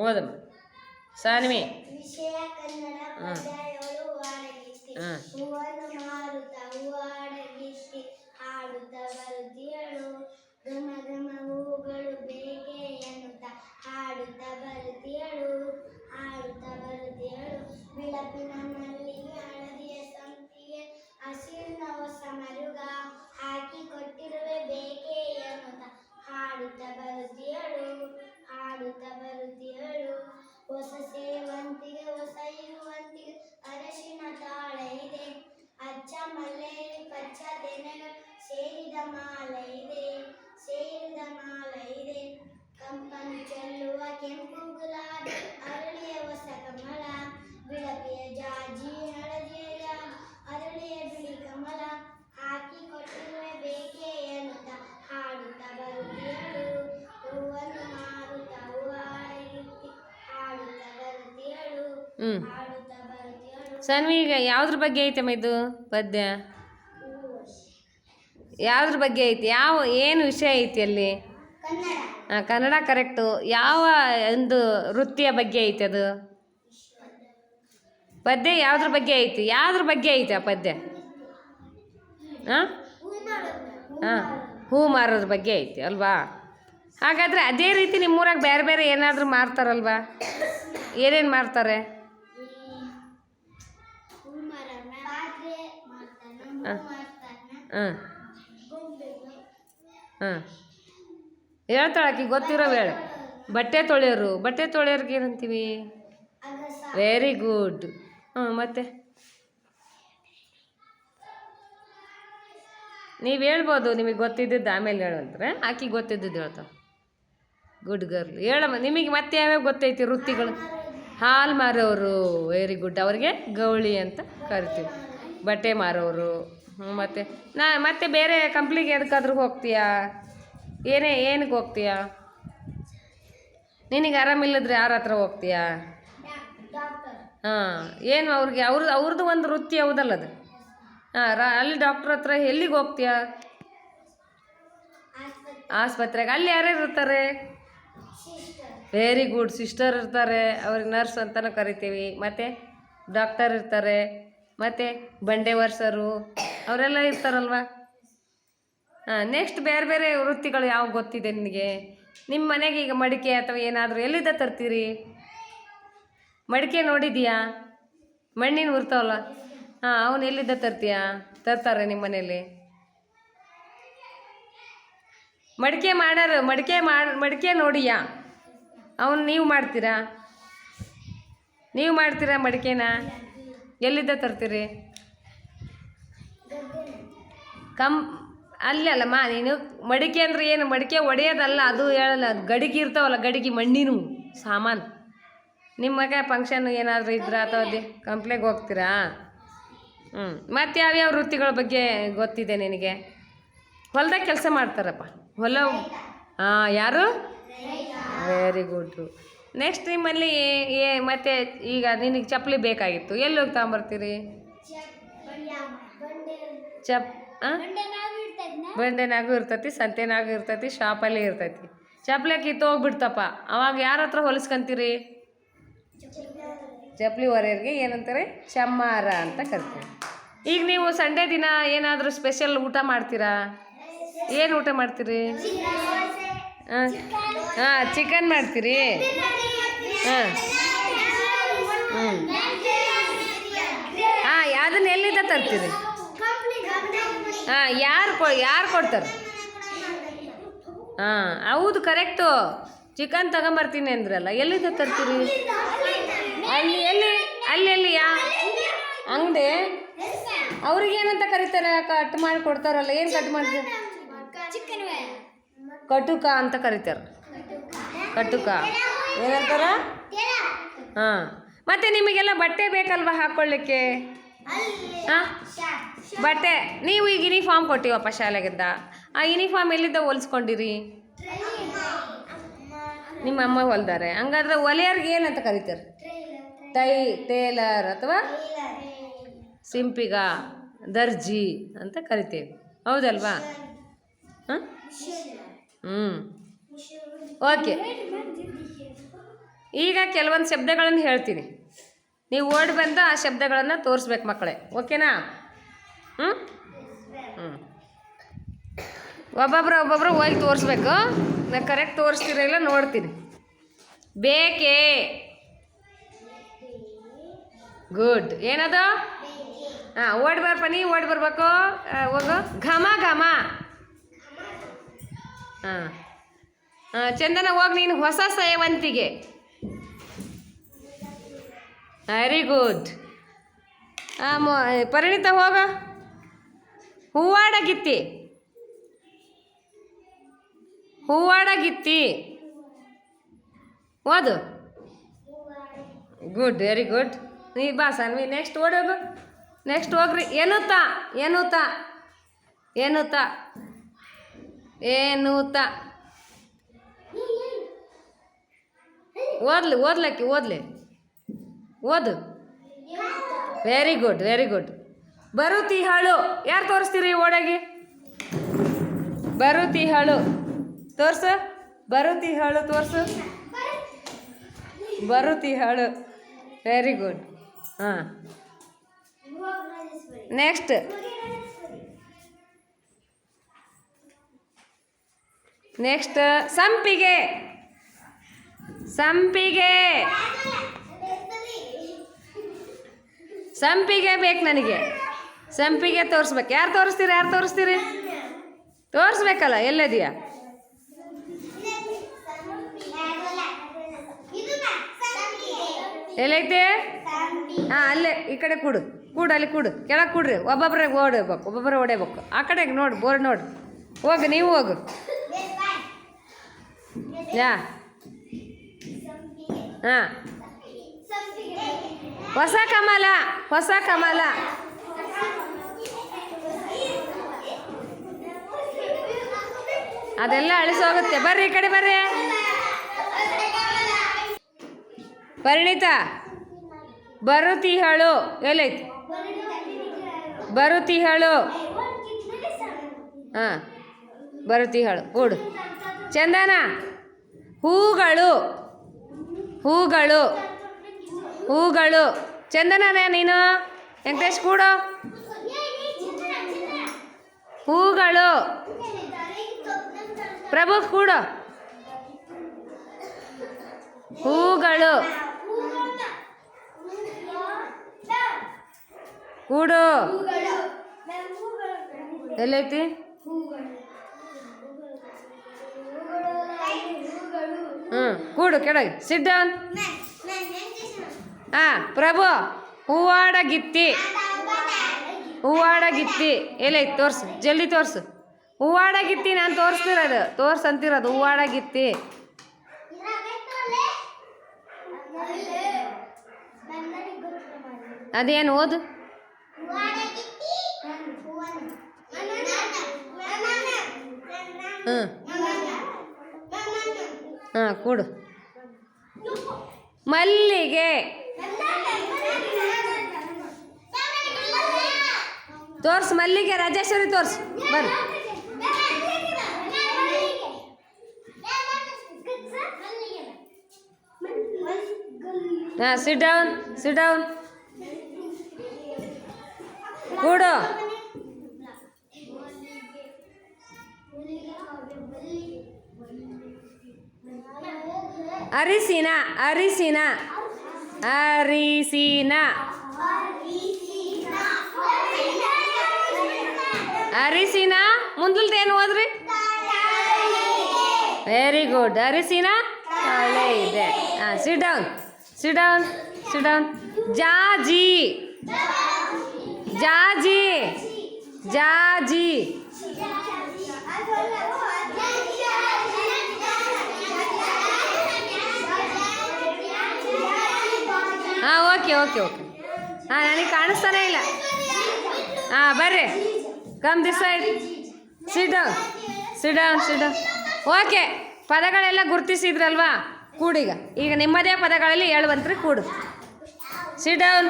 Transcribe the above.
ಓದಮ್ಮ ಸಾನ್ವಿ. ವಿಷಯ ಕನ್ನಡ ಪದ್ಯಗಳು ಹಾಡಗಿತ್ತಿ ಹೂವನ್ನು ಮಾರುತ್ತ ಹೂವಾಡಗಿತ್ತಿ ಹಾಡುತ್ತ ಬರುತ್ತಿಯಳು ಘಮ ಘಮ ಹೂಗಳು ಬೇಕೆ ಎನ್ನುತ್ತ ಹಾಡುತ್ತ ಬರುತ್ತಿಯಳು ಬಿಳಪಿನ ಮಲ್ಲಿಗೆ ಹಳದಿಯ ಸಂಪಿಗೆ ಹಸಿರಿನ ಹೊಸ ಮರುಗ ಹಾಕಿ ಕೊಟ್ಟಿರುವೆ ಬೇಕೆ ಎನ್ನುತ್ತ ಹಾಡುತ್ತ ಬರುತ್ತಿಯಳು ಹೊಸ ಸೇವಂತಿಗೆ ಹೊಸ ಇರುವಂತಿಗೆ ಅರಶಿನ ತಾಳ ಇದೆ ಅಚ್ಚ ಮಲ್ಲೆಯಲ್ಲಿ ಪಚ್ಚ ತೆನೆಗಳು ಸೇರಿದ ಮಾಲೆ ಇದೆ ಕಂಪನ್ನು ಚೆಲ್ಲುವ ಕೆಂಪು ಗುಲಾಬಿ ಅರಳಿಯ ಹೊಸ ಕಮಲ ಬಿಳಪಿಯ ಜಾಜಿ ಹಳದಿಯ ಅರಳಿಯ ಬಿಳಿ ಕಮಲ ಹಾಕಿ ಕೊಟ್ಟಿರುವೆ ಬೇಕೆ ಎನ್ನುತ್ತ ಹಾಡುತ್ತ ಬರುತ್ತಿಯಳು ಹೂವನ್ನು ಮಾರುತ್ತ ಹೂವಾಡಗಿತ್ತಿ ಹಾಡುತ್ತ ಬರುತ್ತಿಯಳು ಸಾನ್ವಿ, ಈಗ ಯಾವುದ್ರ ಬಗ್ಗೆ ಐತಮ್ಮ ಇದು ಪದ್ಯ? ಯಾವುದ್ರ ಬಗ್ಗೆ ಐತಿ? ಏನು ವಿಷಯ ಐತಿ ಅಲ್ಲಿ? ಕನ್ನಡ ಕರೆಕ್ಟು. ಯಾವ ಒಂದು ವೃತ್ತಿಯ ಬಗ್ಗೆ ಐತಿ ಅದು ಪದ್ಯ? ಯಾವುದ್ರ ಬಗ್ಗೆ ಐತಿ? ಯಾವುದ್ರ ಬಗ್ಗೆ ಐತಿ ಆ ಪದ್ಯ? ಹಾಂ ಹೂ ಮಾರೋದ್ರ ಬಗ್ಗೆ ಐತಿ ಅಲ್ವಾ? ಹಾಗಾದರೆ ಅದೇ ರೀತಿ ನಿಮ್ಮೂರಾಗ ಬೇರೆ ಬೇರೆ ಏನಾದರೂ ಮಾರ್ತಾರಲ್ವಾ? ಏನೇನು ಮಾರ್ತಾರೆ? ಹಾಂ ಹಾಂ ಹಾಂ ಹೇಳ್ತಾಳಾಕಿ ಗೊತ್ತಿರೋ ಹೇಳು. ಬಟ್ಟೆ ತೊಳೆಯೋರ್ಗೆ ಏನಂತೀವಿ? Very good. ಮತ್ತೆ ನೀವು ಹೇಳ್ಬೋದು, ನಿಮಗೆ ಗೊತ್ತಿದ್ದದ್ದು ಆಮೇಲೆ ಹೇಳಂದ್ರೆ ಆಕಿ ಗೊತ್ತಿದ್ದದ್ದು ಹೇಳ್ತಾವೆ. Good girl. ಹೇಳಮ್ಮ, ನಿಮಗೆ ಮತ್ತೆ ಯಾವ್ಯಾವ ಗೊತ್ತೈತಿ ವೃತ್ತಿಗಳು? ಹಾಲು ಮಾರೋರು, ವೆರಿ ಗುಡ್, ಅವ್ರಿಗೆ ಗೌಳಿ ಅಂತ ಕರಿತೀವಿ. ಬಟ್ಟೆ ಮಾರೋರು. ಮತ್ತೆ ಬೇರೆ ಕಂಪ್ನಿಗೆ ಎದಕ್ಕಾದ್ರೂ ಹೋಗ್ತೀಯಾ? ಏನಕ್ಕೆ ಹೋಗ್ತೀಯಾ? ನಿನಗೆ ಆರಾಮಿಲ್ಲದ್ರೆ ಯಾರ ಹತ್ರ ಹೋಗ್ತೀಯಾ? ಹಾಂ, ಏನು ಅವ್ರದ್ದು ಒಂದು ವೃತ್ತಿ ಹೌದಲ್ಲ ಅದು. ಹಾಂ, ಅಲ್ಲಿ ಡಾಕ್ಟ್ರ್ ಹತ್ರ ಎಲ್ಲಿಗೆ ಹೋಗ್ತೀಯಾ? ಆಸ್ಪತ್ರೆಗೆ. ಅಲ್ಲಿ ಯಾರ್ಯಾರು ಇರ್ತಾರೆ? ವೆರಿ ಗುಡ್, ಸಿಸ್ಟರ್ ಇರ್ತಾರೆ, ಅವ್ರಿಗೆ ನರ್ಸ್ ಅಂತಲೂ ಕರಿತೀವಿ. ಮತ್ತು ಡಾಕ್ಟರ್ ಇರ್ತಾರೆ, ಮತ್ತು ಬಂಡೆ ವರ್ಸರು ಅವರೆಲ್ಲ ಇರ್ತಾರಲ್ವ. ಹಾಂ, ನೆಕ್ಸ್ಟ್ ಬೇರೆ ಬೇರೆ ವೃತ್ತಿಗಳು ಯಾವ ಗೊತ್ತಿದೆ ನಿನಗೆ? ನಿಮ್ಮ ಮನೆಗೆ ಈಗ ಮಡಿಕೆ ಅಥವಾ ಏನಾದರೂ ಎಲ್ಲಿಂದ ತರ್ತೀರಿ? ಮಡಿಕೆ ನೋಡಿದೀಯಾ? ಮಣ್ಣಿನ ಉರ್ತಾವಲ್ಲ, ಹಾಂ, ಅವನು ಎಲ್ಲಿಂದ ತರ್ತಾರೆ ನಿಮ್ಮ ಮನೇಲಿ? ಮಡಿಕೆ ಮಾಡೋರು, ಮಡಿಕೆ ನೋಡಿಯಾ? ಅವನು ನೀವು ಮಾಡ್ತೀರಾ ಮಡಿಕೆನ? ಎಲ್ಲಿಂದ ತರ್ತೀರಿ? ಅಲ್ಲಮ್ಮ, ನೀನು ಮಡಿಕೆ ಅಂದರೆ ಏನು? ಮಡಿಕೆ ಒಡೆಯೋದಲ್ಲ, ಅದು ಹೇಳಲ್ಲ. ಗಡಿಗೆ ಇರ್ತಾವಲ್ಲ, ಗಡಿಗೆ ಮಣ್ಣಿನ ಸಾಮಾನು. ನಿಮ್ಮ ಮಗ ಫಂಕ್ಷನ್ ಏನಾದರೂ ಇದ್ರೆ ಅಥವಾ ಕಂಪ್ನಿಗೆ ಹೋಗ್ತೀರಾ? ಮತ್ತು ಯಾವ್ಯಾವ ವೃತ್ತಿಗಳ ಬಗ್ಗೆ ಗೊತ್ತಿದೆ ನಿನಗೆ? ಹೊಲ್ದಾಗ ಕೆಲಸ ಮಾಡ್ತಾರಪ್ಪ, ಹಾಂ, ಯಾರು? ವೆರಿ ಗುಡ್ಡು. ನೆಕ್ಸ್ಟ್ ನಿಮ್ಮಲ್ಲಿ ಮತ್ತೆ ಈಗ ನಿನಗೆ ಚಪ್ಪಲಿ ಬೇಕಾಗಿತ್ತು, ಎಲ್ಲಿ ಹೋಗಿ ತಗೊಂಬರ್ತೀರಿ? ಬಂಡೆನಾಗೂ ಇರ್ತೈತಿ, ಸಂತೆನಾಗೂ ಇರ್ತೈತಿ, ಶಾಪಲ್ಲಿ ಇರ್ತೈತಿ. ಚಪ್ಪಲಿ ಕಿತ್ತೋಗ್ಬಿಡ್ತಪ್ಪ, ಅವಾಗ ಯಾರ ಹತ್ರ ಹೊಲಿಸ್ಕೊಂತೀರಿ? ಚಪ್ಪಲಿ ಹೊರೆಯವ್ರಿಗೆ ಏನಂತಾರೆ? ಚಮ್ಮಾರ ಅಂತ ಕರಿತೀವಿ. ಈಗ ನೀವು ಸಂಡೇ ದಿನ ಏನಾದರೂ ಸ್ಪೆಷಲ್ ಊಟ ಮಾಡ್ತೀರಾ? ಏನು ಊಟ ಮಾಡ್ತೀರಿ? ಹಾಂ, ಚಿಕನ್ ಮಾಡ್ತೀರಿ? ಹಾಂ ಅದನ್ನ ಎಲ್ಲಿಂದ ತರ್ತೀರಿ? ಹಾಂ, ಯಾರು ಕೊಡ್ತಾರೆ? ಹಾಂ, ಹೌದು, ಕರೆಕ್ಟು. ಚಿಕನ್ ತಗೊಂಬರ್ತೀನಿ ಅಂದ್ರಲ್ಲ, ಎಲ್ಲಿಂದ ತರ್ತೀರಿ? ಅಲ್ಲಿ ಅಂಗಡಿ ಅವ್ರಿಗೇನಂತ ಕರೀತಾರೆ? ಕಟ್ ಮಾಡಿ ಕೊಡ್ತಾರಲ್ಲ, ಏನು ಕಟ್ ಮಾಡ್ತಾರೆ? ಕಟುಕ ಅಂತ ಕರೀತಾರೆ. ಕಟುಕ ಏನಂತಾರ? ಹಾಂ, ಮತ್ತು ನಿಮಗೆಲ್ಲ ಬಟ್ಟೆ ಬೇಕಲ್ವ ಹಾಕ್ಕೊಳ್ಳಿಕ್ಕೆ? ಹಾಂ, ಬಟ್ಟೆ ನೀವು ಈಗ ಯೂನಿಫಾರ್ಮ್ ಕೊಟ್ಟಿವಪ್ಪ ಶಾಲೆಗಿಂದ. ಆ ಯೂನಿಫಾರ್ಮ್ ಎಲ್ಲಿಂದ ಹೊಲಿಸ್ಕೊಂಡಿರಿ? ನಿಮ್ಮ ಅಮ್ಮ ಹೊಲ್ದಾರೆ. ಹಂಗಾದ್ರೆ ಹೊಲಿಯೋರ್ಗೆ ಏನಂತ ಕರೀತಾರೆ? ಟೇಲರ್ ಅಥವಾ ಸಿಂಪಿಗ, ದರ್ಜಿ ಅಂತ ಕರಿತೇವೆ, ಹೌದಲ್ವಾ? ಹಾಂ, ಓಕೆ. ಈಗ ಕೆಲವೊಂದು ಶಬ್ದಗಳನ್ನು ಹೇಳ್ತೀನಿ, ನೀವು ಓಡಿ ಬಂದು ಆ ಶಬ್ದಗಳನ್ನು ತೋರಿಸ್ಬೇಕು ಮಕ್ಕಳೇ, ಓಕೆನಾ? ಹ್ಞೂ ಹ್ಞೂ ಒಬ್ಬೊಬ್ರು ಹೋಗಿ ತೋರಿಸ್ಬೇಕು. ನಾನು ಕರೆಕ್ಟ್ ತೋರಿಸ್ತೀರಿಲ್ಲ ನೋಡ್ತೀನಿ. ಬೇಕೆ, ಗುಡ್. ಏನದು? ಹಾಂ, ಓಡಿ ಬರ್ಪ, ನೀವು ಓಡಿ ಬರ್ಬೇಕು. ಹೋಗು. ಘಮ ಘಮ. ಹಾಂ ಚಂದನ ಹೋಗಿ ನೀನು. ಹೊಸ ಸೇವಂತಿಗೆ. Very good. ಪರಿಣಿತ ಹೋಗ. ಹೂವಾಡಗಿತ್ತಿ. ಹೂವಾಡಗಿತ್ತಿ ಓದು. Good, very good. ನೀ ಬಾ ಸಾನ್ವಿ, ನೆಕ್ಸ್ಟ್ ಓಡೋಗು. ನೆಕ್ಸ್ಟ್ ಹೋಗ್ರಿ. ಏನೂತ. ಏನೂತ. ಏನೂತ. ಏನೂತ. ಓದ್ಲಕ್ಕಿ ಓದ್ಲಿ. ಓದು. Very good, very good. ಬರುತಿಹಳು. ಯಾರು ತೋರಿಸ್ತೀರಿ ಓಡಾಗಿ? ಬರುತಿಹಳು ತೋರ್ಸು. ಬರುತಿಹಳು ತೋರಿಸು. ಬರುತಿಹಳು. Very good. ಹಾಂ, ನೆಕ್ಸ್ಟ್. ನೆಕ್ಸ್ಟ್ ಸಂಪಿಗೆ. ಸಂಪಿಗೆ. ಸಂಪಿಗೆ ಬೇಕು ನನಗೆ. ಸಂಪಿಗೆ ತೋರಿಸ್ಬೇಕು. ಯಾರು ತೋರಿಸ್ತೀರಿ? ಯಾರು ತೋರಿಸ್ತೀರಿ? ತೋರಿಸ್ಬೇಕಲ್ಲ. ಎಲ್ಲದಿಯಾ? ಎಲ್ಲೈತೆ? ಹಾಂ, ಅಲ್ಲೇ ಈ ಕಡೆ ಕೂಡು. ಅಲ್ಲಿ ಕೂಡು. ಕೆಳಗೆ ಕೂಡ್ರಿ. ಒಬ್ಬೊಬ್ಬರೇ ಓಡಬೇಕು. ಒಬ್ಬೊಬ್ಬರೇ ಓಡೇಬೇಕು. ಆ ಕಡೆಗೆ ನೋಡಿ, ಬೋರ್ಡ್ ನೋಡಿ. ಹೋಗು, ನೀವು ಹೋಗು. ಯಾ ಹಾಂ, ಹೊಸ ಕಮಲ. ಹೊಸ ಕಮಲ. ಅದೆಲ್ಲ ಅಳಿಸೋಗುತ್ತೆ. ಬರ್ರಿ ಈ ಕಡೆ ಬರ್ರಿ. ಪರಿಣಿತ. ಬರುತಿಹಳು. ಎಲ್ಲೈತಿ? ಬರುತಿಹಳು. ಹಾಂ, ಬರುತಿಹಳು. ಕೂಡು. ಚಂದನ. ಹೂಗಳು. ಹೂಗಳು. ಹೂಗಳು. ಚಂದನನೇ ನೀನು. ವೆಂಕಟೇಶ್ ಕೂಡು. ಹೂಗಳು. ಪ್ರಭು ಕೂಡು. ಹೂಗಳು. ಕೂಡು. ಎಲ್ಲೈತಿ? ಕೂಡು ಕೆಳಗೆ. Sit down. ಹಾಂ, ಪ್ರಭು. ಹೂವಾಡಗಿತ್ತಿ. ಹೂವಾಡಗಿತ್ತಿ ಎಲ್ಲೈತಿ? ತೋರಿಸು, ಜಲ್ದಿ ತೋರಿಸು. ಹೂವಾಡಗಿತ್ತಿ ನಾನು ತೋರಿಸ್ತಿರೋದು. ಅಂತಿರೋದು ಹೂವಾಡಗಿತ್ತಿ. ಅದೇನು? ಓದು. ಹಾಂ, ಕೂಡು. ಮಲ್ಲಿಗೆ. ತೋರ್ಸು ಮಲ್ಲಿಗೆ. ರಾಜೇಶ್ವರಿ ತೋರ್ಸು. ಬರ್ರಿ. ಹಾಂ, ಸಿಟ್ ಡೌನ್. Sit down. ಕೂಡು. ಅರಿಸಿನ. ಅರಿಸಿನ. ಅರಿಸಿನ. ಅರಿಸಿನ ಮುಂದಲ್ದೇನು ಓದ್ರಿ? Very good. ಅರಿಸಿನ ಒಳ್ಳೆ ಇದೆ. ಹಾಂ, ಸಿಟ್ down. Sit down. Sit down. ಜಾಜಿ. ಜಾಜಿ. ಜಾಜಿ. ಹಾಂ, ಓಕೆ ಓಕೆ ಓಕೆ. ಹಾಂ, ನನಗೆ ಕಾಣಿಸ್ತಾನೆ ಇಲ್ಲ. ಹಾಂ, ಬರ್ರಿ. Come this side. Sit down. Sit down. Sit down. Okay, ಪದಗಳೆಲ್ಲ ಗುರುತಿಸಿದ್ರಲ್ವಾ? ಕೂಡೀಗ. ಈಗ ನಿಮ್ಮದೇ ಪದಗಳಲ್ಲಿ ಹೇಳುವಂತ್ರಿ. ಕೂಡು. Sit down.